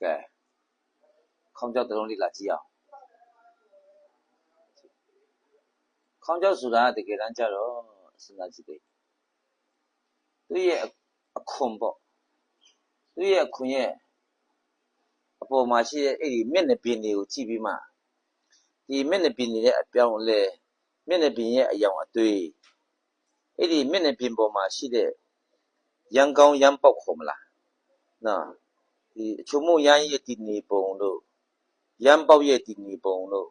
ကဲခေါင်းကြောက်တလုံးလေးလာကြည့်အောင်ခေါင်းကြောက်ဆိုတာတကယ်တမ်းကျတော့စဉ်းစားကြည့်တယ်သူရဲ့အခွန်ပေါ့သူရဲ့အခွန်ရဲ့အပေါ်မှာရှိတဲ့အဲ့ဒီမျက်နှာပြင်တွေကိုကြည့်ပြီးမှဒီမျက်နှာပြင်တွေရဲ့အပြောင်းအလဲမျက်နှာပြင်ရဲ့အယောင်အသွေးအဲ့ဒီမျက်နှာပြင်ပေါ်မှာရှိတဲ့ရန်ကောင်းရန်ပေါက်ခေါ်မလားနော်ဒီအချုံမို့ရန်ရဲ့တည်နေပုံတို့ရန်ပေါက်ရဲ့တည်နေပုံတို့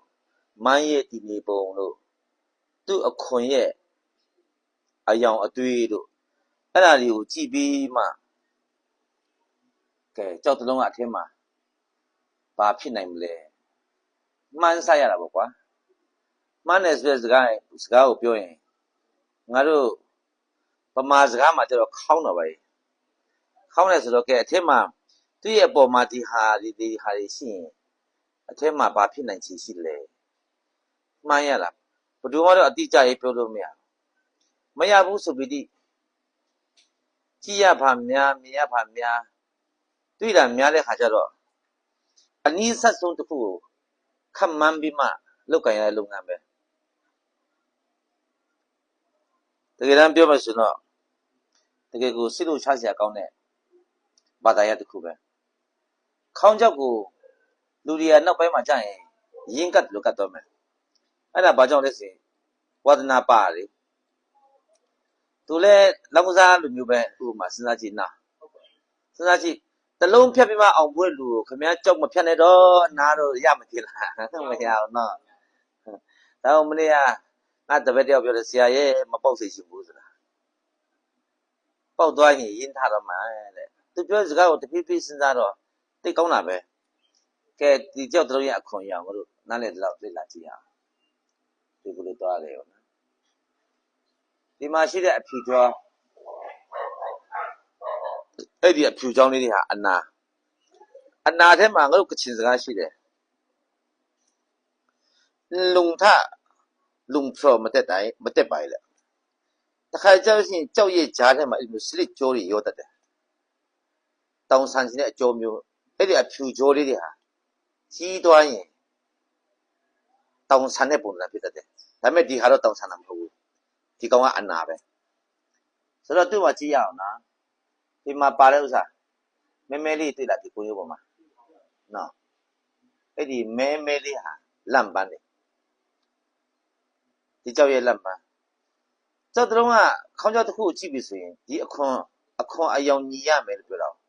မိုင်းရဲ့တည်နေပုံတို့သူ့အခွန်ရဲ့အယောင်အသွေးတို့အဲ့ဒါတွေကိုကြည့်ပြီးမှကဲကြောက်တလုံးကအထင်းမှာဘာဖြစ်နိုင်မလဲမှန်းဆရတာပေါ့ကွာမှန်းတယ်ဆိုတဲ့စကားကိုပြောရင်ငါတို့ပမာစကားမှာကျတော့ခေါင်းတော့ပဲခေါင်းတယ်ဆိုတော့ကဲအထင်းမှာသူ့ရဲ့အပေါ်မှာဒီဟာတွေရှိရင်အထင်းမှာဘာဖြစ်နိုင်ချေရှိလဲမှန်းရတာဘယ်သူမှတော့အတိအကျရေးပြောလို့မရဘူးဆိုပြီးကြည့်ရပါများမြင်ရပါများတွေ့တာများတဲ့ခါကျတော့အနည်းဆက်ဆုံးတစ်ခုကိုခက်မှန်းပြီးမှလုပ်ကြရတဲ့လုပ်ငန်းပဲတကယ်တမ်းပြောမှဆိုတော့တကယ်ကိုစိတ်လို့ချစရာကောင်းတဲ့ဘာသာရပ်တစ်ခုပဲခေါင်းကြောက်ကိုလူတွေကနောက်ပိုင်းမှာကြာရင်ရင်းကတ်လို့ကတ်တော့မယ်အဲ့ဒါဘာကြောင့်လဲဆိုရင်ဝါဒနာပါလေသူလဲလောက်ကစားလူမျိုးပဲဥပမာစဉ်းစားကြည့်နာစဉ်းစားကြည့်တလုံးဖြတ်ပြီးမှအောင်ပွဲလူကိုခမည်းကြောက်မဖြတ်နဲ့တော့နားတော့ရမကြည့်လားမရအောင်နော်ဒါမှမနေ့ကငါတပည့်တယောက်ပြောတယ်ဆရာရဲ့မပေါက်စေချင်ဘူးဆိုတာပေါက်သွားရင်ရင်းထားတော့မှတဲ့သူပြောစကားကိုတဖြည်းဖြည်းစဉ်းစားတော့သိကောင်းတာပဲကဲဒီကြောက်တလုံးရဲ့အခွန်ရအောင်တို့နားလေတော့လေ့လာကြည့်အောင်ဒီလိုသွားလေရောဒီမှာရှိတဲ့အဖြူကြောအဲ့ဒီအဖြူကြောလေးတွေဟာအနာထဲမှာငါတို့ကချင်စကားရှိတယ်လုံထလုံဖြောမတက်ပါလေတခါကြောက်ရှင်ကြောက်ရဲ့ဂျားထဲမှာအဲ့လိုစလစ်ကြောတွေရောတတ်တယ်တောင်ဆန်စီတဲ့အကြောမျိုးအဲ့ဒီအဖြူကြောလေးတွေဟာကြီးသွားရင်တောင်ဆန်တဲ့ပုံစံဖြစ်တတ်တယ်ဒါပေမဲ့ဒီဟာတော့တောင်ဆန်တာမဟုတ်ဘူးဒီကောင်ကအနာပဲဆိုတော့သူ့မှာကြည့်ရအောင်နော်ဒီမှာပါတဲ့ဥစ္စာမဲလေးတွေ့လားဒီကိုရုပ်ပေါ်မှာနော်အဲ့ဒီမဲလေးဟာလန့်ပန်းတယ်ဒီကြောက်ရဲ့လန့်ပန်းကြောက်တုံးကခေါင်းကြောက်တစ်ခုကိုကြည့်ပြီဆိုရင်ဒီအခွန်အယောင်ညီရမယ်လို့ပြောတော့